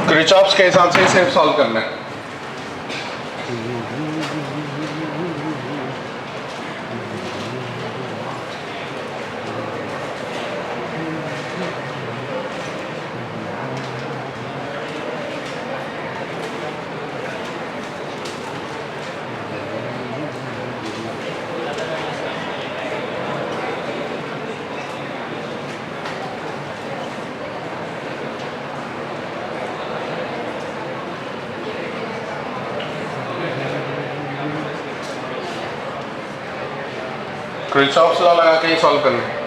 Kirchhoff's के हिसाब से सिर्फ सॉल्व करना है। क्रिचॉफ्स लॉ लगा के ही सॉल्व करना है।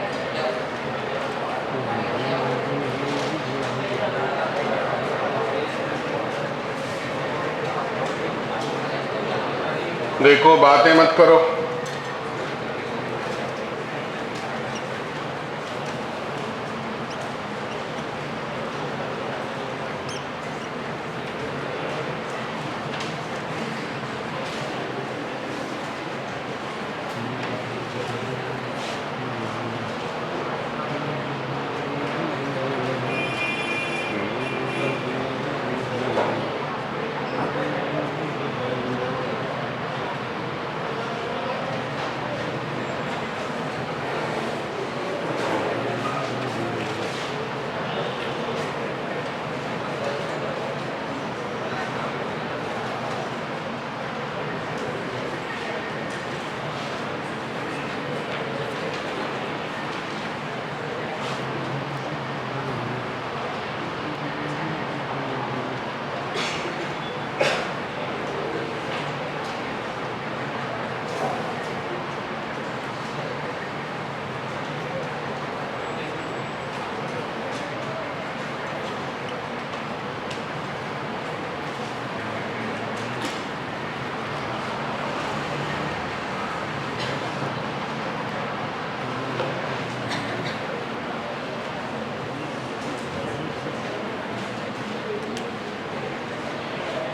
देखो बातें मत करो।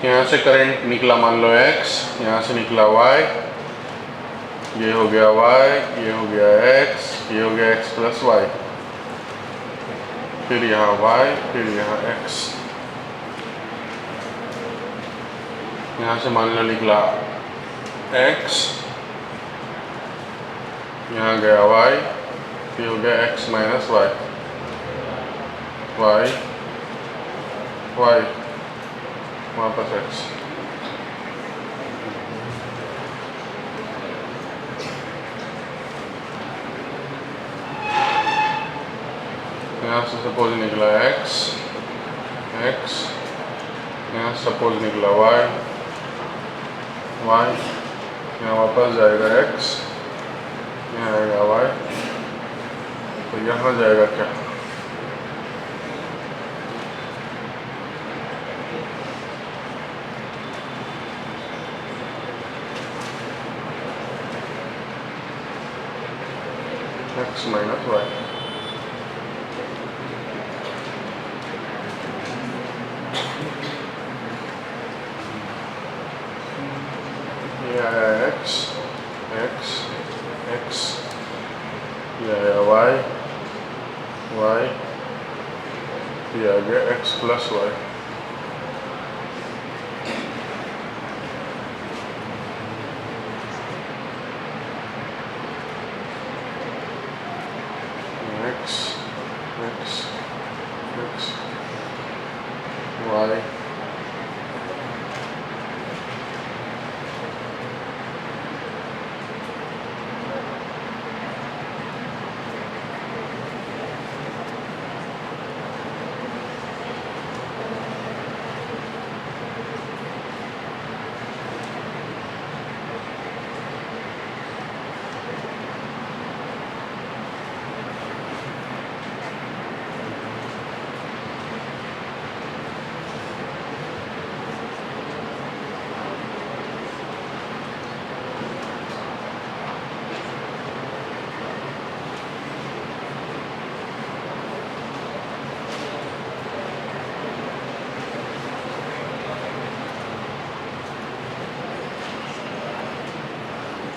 यहाँ से करंट निकला मान लो x, यहाँ से निकला y, ये हो गया y, ये हो गया x, ये हो गया x प्लस y, फिर यहाँ y, फिर यहाँ x। यहाँ से मान लो निकला x, यहाँ गया y, फिर हो गया x minus y, y, y, वापस x। यहाँ से सपोज निकला x, x, यहाँ सपोज निकला y, y, यहाँ वापस जाएगा x, यहाँ आएगा y, तो यहाँ जाएगा क्या? x minus y। ये आया x, x, x, ये आया y, y, ये आ गया x plus y। x, x, x, y,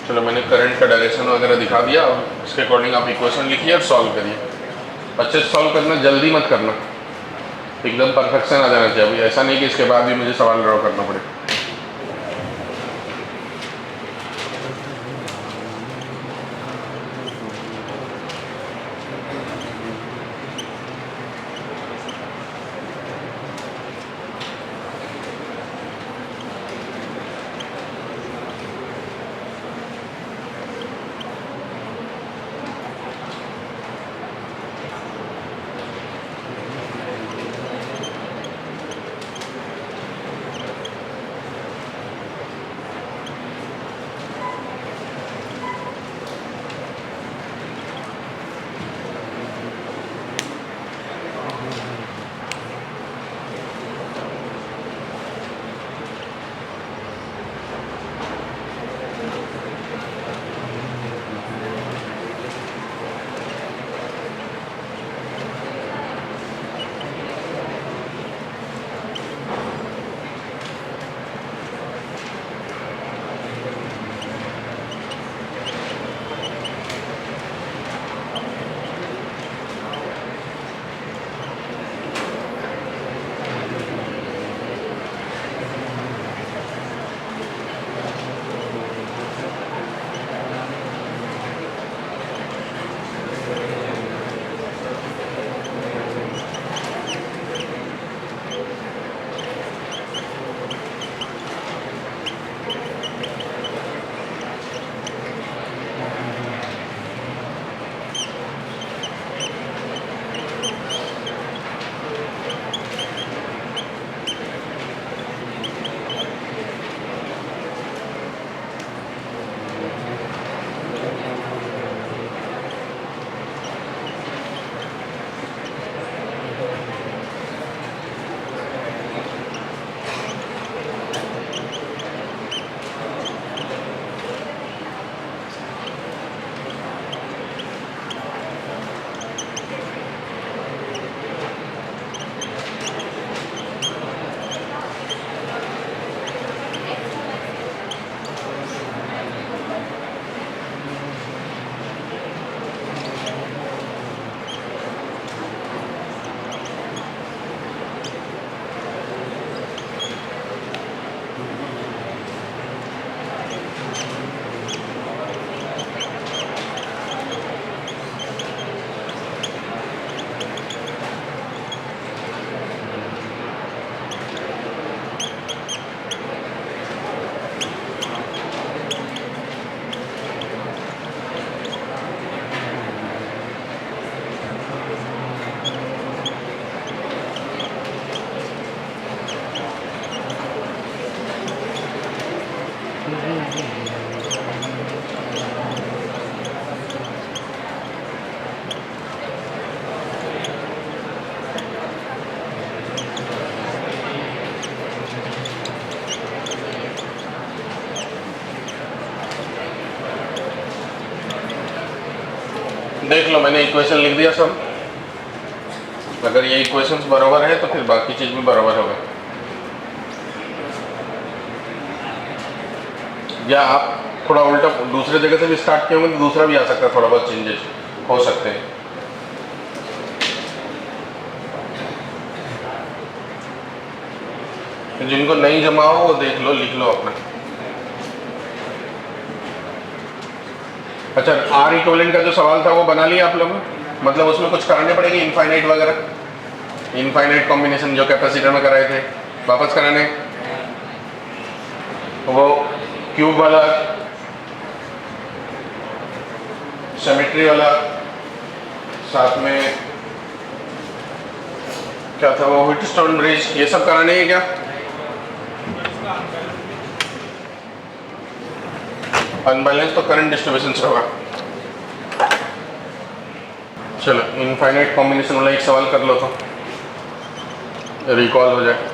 चलो मैंने करंट का डायरेक्शन वगैरह दिखा दिया। अब इसके अकॉर्डिंग आप इक्वेशन लिखिए और सॉल्व करिए। अच्छे से सॉल्व करना, जल्दी मत करना। एकदम परफेक्शन आ जाना चाहिए। अभी ऐसा नहीं कि इसके बाद भी मुझे सवाल ड्रॉ करना पड़े। देख लो मैंने इक्वेशन लिख दिया सब। अगर ये इक्वेशंस बराबर है तो फिर बाकी चीज़ भी बराबर होगा। या आप थोड़ा उल्टा दूसरे जगह से भी स्टार्ट किए होंगे तो दूसरा भी आ सकता है, थोड़ा बहुत चेंजेस हो सकते हैं। जिनको नहीं जमा हो वो देख लो, लिख लो अपना। अच्छा, आर इक्विवेलेंट का जो सवाल था वो बना लिया आप लोगों ने? मतलब उसमें कुछ कराने पड़ेंगे इनफाइनाइट वगैरह, इनफाइनाइट कॉम्बिनेशन जो कैपेसिटर में कराए थे वापस कराने, वो क्यूब वाला, सिमेट्री वाला, साथ में क्या था वो व्हीटस्टोन ब्रिज, ये सब कराने हैं क्या? अनबैलेंस तो करंट डिस्ट्रीब्यूशन से होगा। चलो इनफाइनाइट कॉम्बिनेशन वाला एक सवाल कर लो तो रिकॉल हो जाए।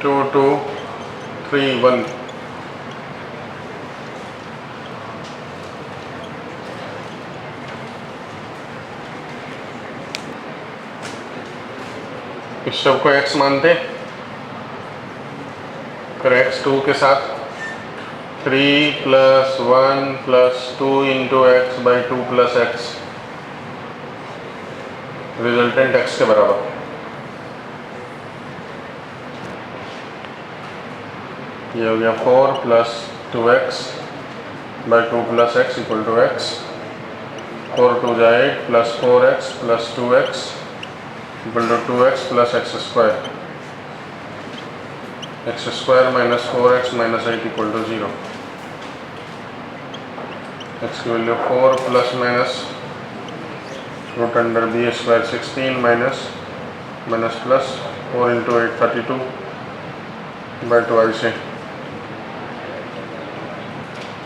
टू टू 3 1 इस सब को x मानते, फिर x2 के साथ 3 + 1 + 2 × x/2 + x, रिजल्टेंट x के बराबर। ये हो गया 4 + 2x/2 + x = x, 4 × 2 = 8 + 4x + 2x = 2x + x², x² - 4x - 8 = 0, x की वैल्यू 4 ± √b² 16 - +4 × 8 32/2 ऐसे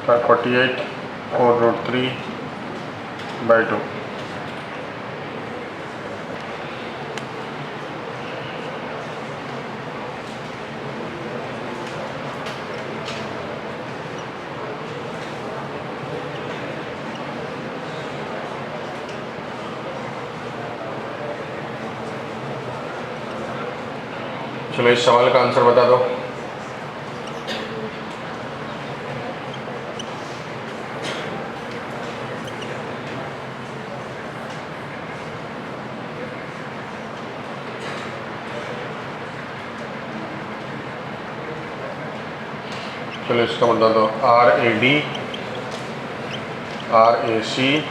48 4√3/2। चलो इस सवाल का आंसर बता दो। चलो इसका बता दो। RAD, RAC,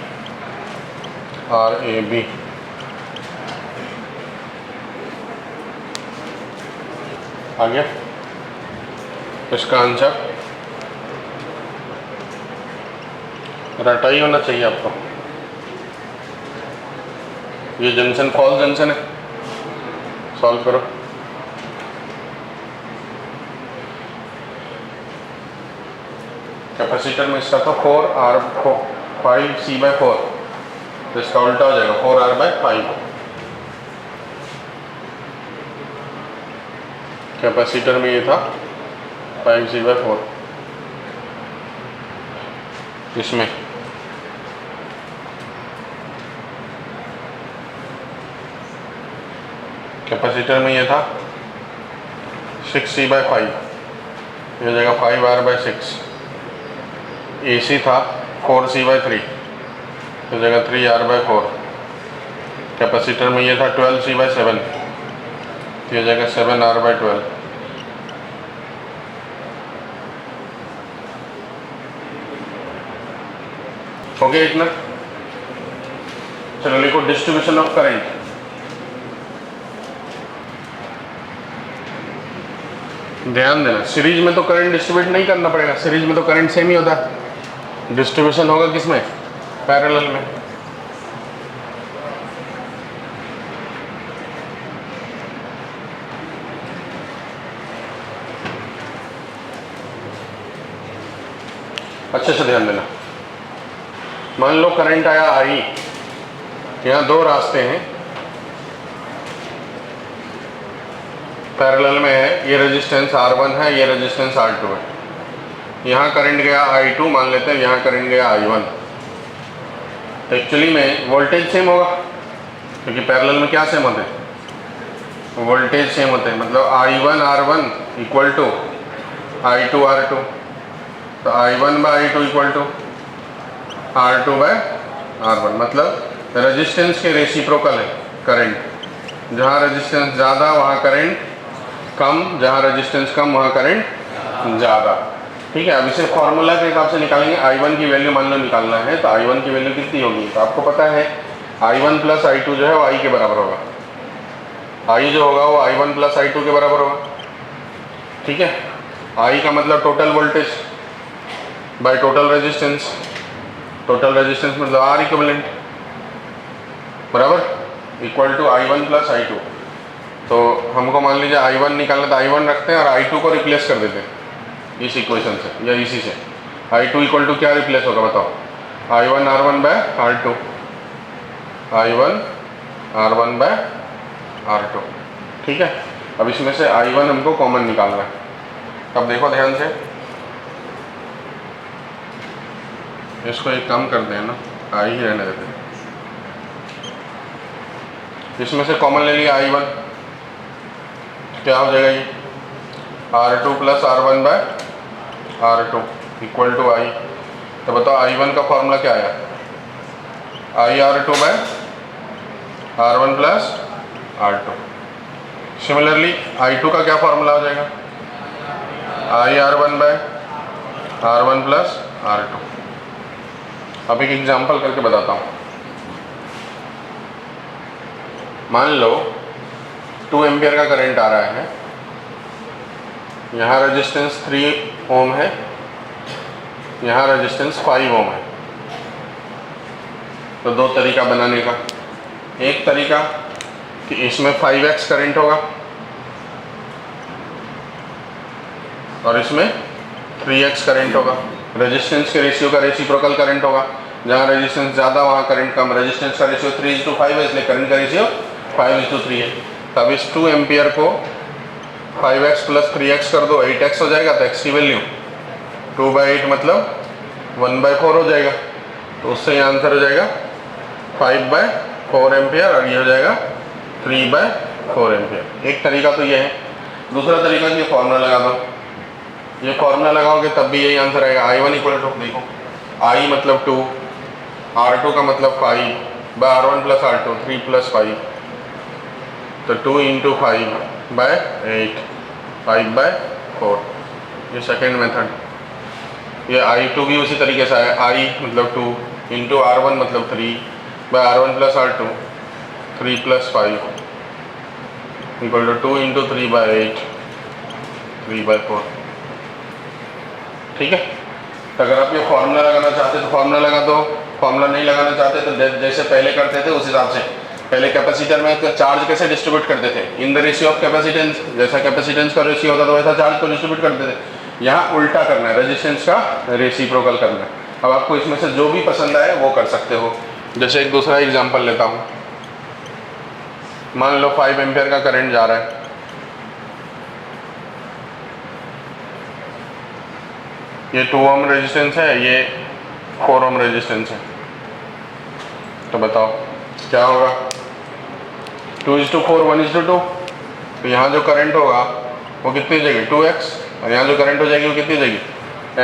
RAB। आ गया इसका आंसर। रटा ही होना चाहिए आपको। ये जंक्शन फॉल्स जंक्शन है, सॉल्व करो। कैपेसिटर में इसका था 4R5C/4, तो इसका उल्टा हो जाएगा 4R/5। कैपेसिटर में ये था 5C/4, इसमें कैपेसिटर में ये था 6C/5, ये हो जाएगा 5R/6। AC था 4C/3, हो जाएगा 3R/4। कैपेसिटर में ये था 12C/7, ये हो जाएगा 7R/12। हो गया इतना। चलो लिखो डिस्ट्रीब्यूशन ऑफ करंट। ध्यान देना, सीरीज में तो करंट डिस्ट्रीब्यूट नहीं करना पड़ेगा, सीरीज में तो करंट सेम ही होता है। डिस्ट्रीब्यूशन होगा किसमें? पैरेलल में। अच्छे से ध्यान देना। मान लो करंट आया I, यहाँ दो रास्ते हैं, पैरेलल में है। ये रेजिस्टेंस R1 है, ये रेजिस्टेंस R2 है। यहाँ करंट गया I2 मान लेते हैं, यहाँ करंट गया I1। एक्चुअली में वोल्टेज सेम होगा, क्योंकि पैरेलल में क्या सेम होते हैं? वोल्टेज सेम होते हैं। मतलब I1 R1 = I2 R2, तो I1/I2 = R2/R1। मतलब रेजिस्टेंस के रेसिप्रोकल है करंट। जहाँ रेजिस्टेंस ज़्यादा वहाँ करंट कम, जहाँ रेजिस्टेंस कम वहाँ करंट ज़्यादा। ठीक है, अब इसे फॉर्मूला के हिसाब से निकालेंगे। I1 की वैल्यू मान लो निकालना है, तो I1 की वैल्यू कितनी होगी? तो आपको पता है I1 + I2 जो है वो I के बराबर होगा। I जो होगा वो I1 + I2 के बराबर होगा। ठीक है, I का मतलब total voltage by total resistance. Total resistance मतलब R इक्विवेलेंट बराबर = I1 + I2। तो हमको मान लीजिए I1 निकालना, तो I1 रखते हैं और I2 को रिप्लेस कर देते हैं इस इक्वेशन से या इसी से। I2 = क्या रिप्लेस होगा बताओ? I1 R1/R2, I1 R1/R2। ठीक है, अब इसमें से I1 हमको कॉमन निकालना है। अब देखो ध्यान से, इसको एक काम करते हैं ना, I ही रहने देते हैं। इसमें से कॉमन ले लिया I1, क्या हो जाएगा? ये R2 plus R1 by R2 equal to I। तो बताओ I1 का फॉर्मूला क्या आया, IR2 bye R1 plus R2। Similarly I2 का क्या फॉर्मूला हो जाएगा, IR1 bye R1 plus R2। अब एक एग्जांपल करके बताता हूँ। मान लो 2 एम्पियर का करंट आ रहा है, यहाँ रेजिस्टेंस 3 ओम है, यहाँ रेजिस्टेंस 5 ओम है। तो दो तरीका बनाने का, एक तरीका कि इसमें 5x करंट होगा और इसमें 3x करंट होगा। रेजिस्टेंस के रेशियो का रेसिप्रोकल करंट होगा, जहाँ रेजिस्टेंस ज़्यादा वहाँ करंट कम। रेजिस्टेंस का रेशियो 3:5 है, इसलिए करंट का रेशियो 5:3 है। तब इस 2 एम्पियर को 5x प्लस 3x कर दो, 8x हो जाएगा। तो x की वैल्यू 2/8 मतलब 1/4 हो जाएगा। तो उससे ये आंसर हो जाएगा 5/4 एम्पियर और ये हो जाएगा 3/4 एम्पियर। एक तरीका तो ये है। दूसरा तरीका ये फॉर्मूला लगा दो, ये फॉर्मूला लगाओगे तब भी यही आंसर आएगा। I1 इक्वल टू, देखो I मतलब 2, R2 का मतलब 5 bye R1 plus R2 3 plus 5, तो 2 इंटू 5/8 5/4। ये सेकेंड मेथड। ये I2 भी उसी तरीके से है, I मतलब 2 इंटू R1 मतलब 3 by R1 plus R2 3 plus 5 equal to 2 into 3/8 3/4। ठीक है। तो अगर आप ये फॉर्मूला लगाना चाहते तो फॉर्मूला लगा दो, फॉर्मूला नहीं लगाना चाहते तो जैसे पहले करते थे उस हिसाब से। पहले कैपेसिटर में चार्ज कैसे डिस्ट्रीब्यूट करते थे, in the ratio of capacitance. जैसा कैपेसिटेंस का रेशियो होता था वैसा चार्ज को डिस्ट्रीब्यूट करते थे। यहाँ उल्टा करना है, रेजिस्टेंस का रेसिप्रोकल करना है। अब आपको इसमें से जो भी पसंद आए वो कर सकते हो। जैसे एक दूसरा एग्जाम्पल लेता हूँ। मान लो 5 एम्पियर का करंट जा रहा है, ये 2 ओम रेजिस्टेंस है, ये 4 ओम रेजिस्टेंस है। तो बताओ क्या होगा, 2:4 1:2। तो यहाँ जो करंट होगा वो कितनी हो जाएगी, 2x, और यहाँ जो करंट हो जाएगी वो कितनी हो जाएगी,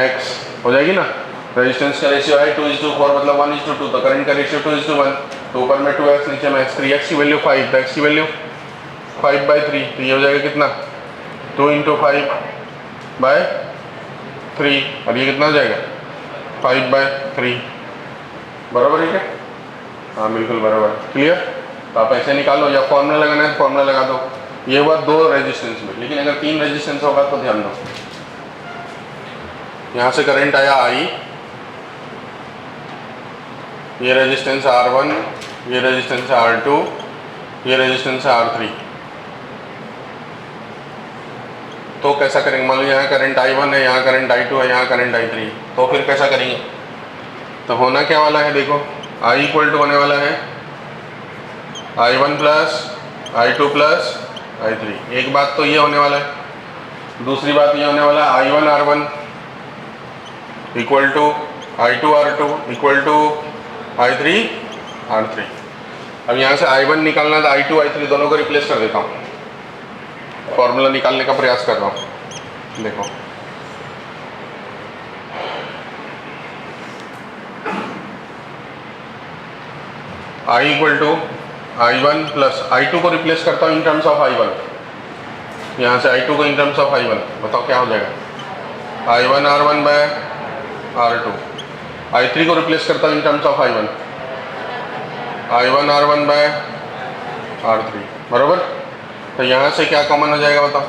x हो जाएगी ना। रेजिस्टेंस का रेशियो है 2:4 मतलब 1:2, तो करंट का रेशियो 2:1। तो ऊपर में 2x नीचे में x, 3x की वैल्यु 5, तो x की वैल्यू 5/3। तो ये हो जाएगा कितना, 2 इंटू 5/3, और ये कितना हो जाएगा 5/3। बराबर है क्या, हाँ बिल्कुल बराबर। क्लियर। तो आप ऐसे निकालो, या फॉर्मूला लगाना है फॉर्मूला लगा दो। ये हुआ 2 रेजिस्टेंस में, लेकिन अगर 3 रेजिस्टेंस होगा तो ध्यान दो, यहाँ से करंट आया I, ये रेजिस्टेंस R1, ये रेजिस्टेंस R2, ये रेजिस्टेंस R3। तो कैसा करेंगे, मान लो यहाँ करंट I1 है, यहाँ करंट I2 है, यहाँ करंट I3, तो फिर कैसा करेंगे। तो होना क्या वाला है, देखो I इक्वल टू होने वाला है I1 plus I2 plus I3। एक बात तो ये होने वाला है, दूसरी बात ये होने वाला है I1 R1 equal to I2 R2 equal to I3 R3। अब यहाँ से I1 निकालना है, I2 I3 दोनों को रिप्लेस कर देता हूँ। फॉर्मूला निकालने का प्रयास कर रहा हूँ। देखो I equal to I1 plus I2 को रिप्लेस करता हूँ इन टर्म्स ऑफ I1। यहाँ से I2 को इन टर्म्स ऑफ I1, बताओ क्या हो जाएगा, I1 R1 by R2। I3 को रिप्लेस करता हूँ in terms of I1, I1 R1 bye R3। बराबर। तो यहाँ से क्या कॉमन हो जाएगा बताओ,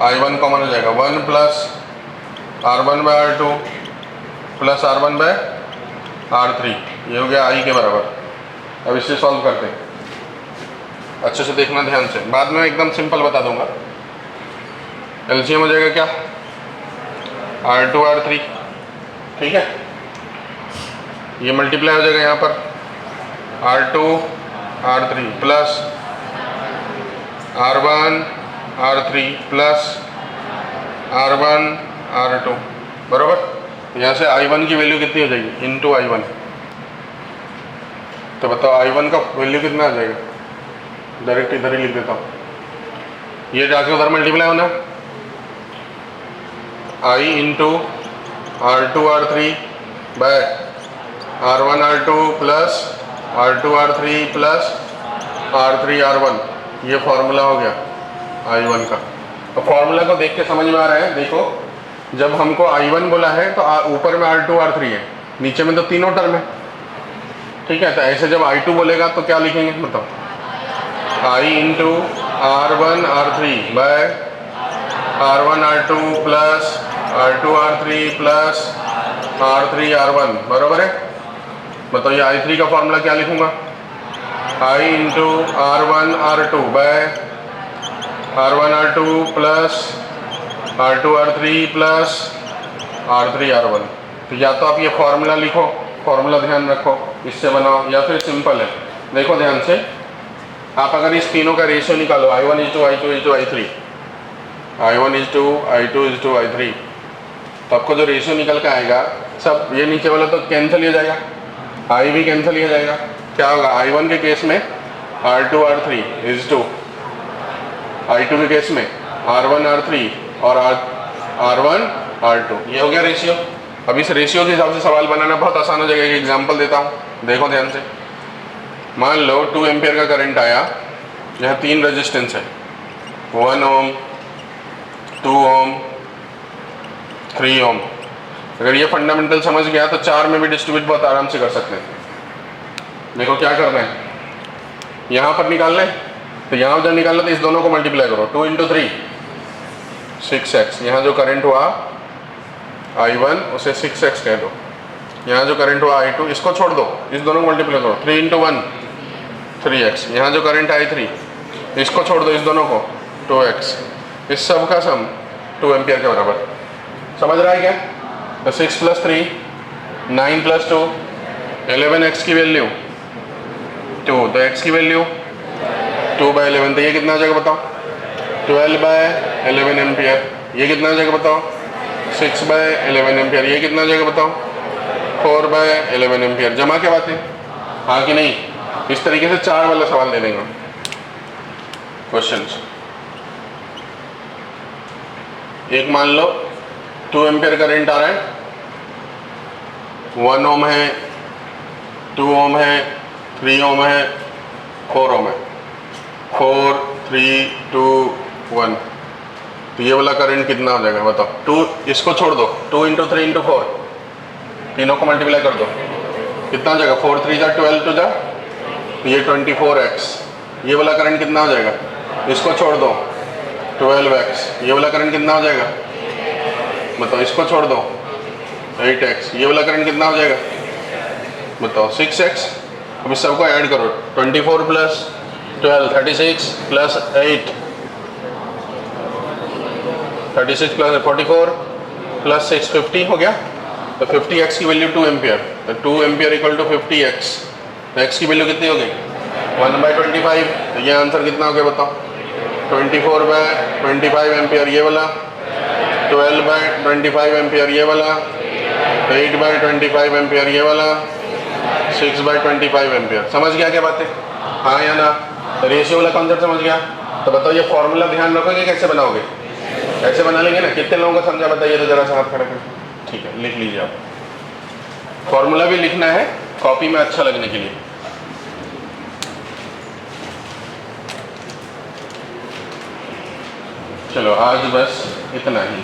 I1 कॉमन हो जाएगा, 1 plus R1 by R2 plus R1 bye R3। ये हो गया I के बराबर। अब इसे सॉल्व करते हैं, अच्छे से देखना ध्यान से, बाद में एकदम सिंपल बता दूंगा। एलसीएम हो जाएगा क्या, R2 R3, ठीक है। ये मल्टीप्लाई हो जाएगा यहाँ पर R2 R3 plus R1 R3 plus R1 R2। बराबर। यहाँ से I1 की वैल्यू कितनी हो जाएगी, इंटू I1। तो बताओ I1 का वैल्यू कितना आ जाएगा, डायरेक्ट इधर ही लिख देता हूँ, ये जाके उधर मल्टीप्लाई होना, I into R2 R3 by R1 R2 plus R2 R3 plus R3 R1, ये फॉर्मूला हो गया I1 का। तो फॉर्मूला को देख के समझ में आ रहा है। देखो जब हमको I1 बोला है तो ऊपर में R2 R3 है, नीचे में तो तीनों टर्म है, ठीक है। तो ऐसे जब I2 बोलेगा तो क्या लिखेंगे बताओ, I into R1 R3 by R1 R2 plus R2 R3 plus R3 R1, बराबर है। बताओ ये I3 का फॉर्मूला क्या लिखूंगा, I into R1 R2 by R1 R2 plus R2 R3 plus R3 R1। तो या तो आप ये फॉर्मूला लिखो, फॉर्मूला ध्यान रखो, इससे बनाओ, या फिर सिंपल है। देखो ध्यान से, आप अगर इस तीनों का रेशियो निकालो I1 is to I2 is to I3, I1 is to I2 is to I3, तो आपको जो रेशियो निकल के आएगा सब ये नीचे वाला तो कैंसिल हो जाएगा, I भी कैंसिल हो जाएगा। क्या होगा, I1 के केस में R2 R3 is to I2 के केस में R1 R3 और R1 R2, ये हो गया रेशियो। अब इस रेशियो के हिसाब से सवाल बनाना बहुत आसान हो जाएगा। एक एग्जांपल देता हूँ, देखो ध्यान से। मान लो 2 एम्पियर का करंट आया, यहाँ 3 रेजिस्टेंस है, 1 ओम, 2 ओम, 3 ओम। अगर ये फंडामेंटल समझ गया तो 4 में भी डिस्ट्रीब्यूट बहुत आराम से कर सकते हैं। देखो क्या करना है, यहाँ पर निकालना है, तो यहाँ जब निकालना तो इस दोनों को मल्टीप्लाई करो, 2 इंटू 3 6x। यहाँ जो करंट हुआ I1 उसे 6x कह दो, यहाँ जो करंट हुआ I2 इसको छोड़ दो, इस दोनों को मल्टीप्लाई करो, 3 इंटू 1 3x। यहाँ जो करंट I3 इसको छोड़ दो, इस दोनों को 2x। इस सब का सम 2 एम्पियर के बराबर। समझ रहा है क्या? तो 6 प्लस 3 9 प्लस 2 11x की वैल्यू 2, तो x की वैल्यू 2/11, तो ये कितना आ जाएगा बताओ, 12/11 एम्पियर। ये कितना आ जाएगा बताओ, 6/11 एम्पियर। ये कितना आ जाएगा बताओ, 4/11 एम्पियर। जमा क्या बात है, हाँ कि नहीं? इस तरीके से 4 वाला सवाल दे देंगे क्वेश्चन। एक मान लो 2 एम्पियर करंट आ रहा है, 1 ओम है, 2 ओम है, 3 ओम है, 4 ओम है, 4 3 2 1। तो ये वाला करंट कितना हो जाएगा बताओ, 2 इसको छोड़ दो, 2 इंटू 3 इंटू 4, तीनों को मल्टीप्लाई कर दो, कितना हो जाएगा, 4 3 जा 12 2 जा, तो ये 24x। ये वाला करंट कितना हो जाएगा, इसको छोड़ दो 12x। ये वाला करंट कितना हो जाएगा बताओ, इसको छोड़ दो 8x। ये वाला करंट कितना हो जाएगा बताओ, 6x। अब इस सबको ऐड करो, 24 प्लस 12 36 प्लस 8 36 प्लस 44 प्लस 6 50 हो गया। तो 50x की वैल्यू 2 एम्पियर, तो 2 एम्पियर इक्वल टू 50x। तो x की वैल्यू कितनी हो गई 1/25। तो ये आंसर कितना हो गया बताओ, 24/25 एम्पियर ये वाला, 12/25 एम्पियर ये वाला, 8/25 एम्पियर ये वाला, 6/25 एम्पियर। समझ गया क्या बात है, हाँ या ना? रेशियो वाला कॉन्सेप्ट समझ गया? तो बताओ ये फॉर्मूला ध्यान रखोगे, कैसे बनाओगे? ऐसे बना लेंगे ना। कितने लोगों को समझा बताइए तो जरा सा हाथ खड़ा कर। ठीक है, लिख लीजिए आप। फॉर्मूला भी लिखना है कॉपी में अच्छा लगने के लिए। चलो आज बस इतना ही।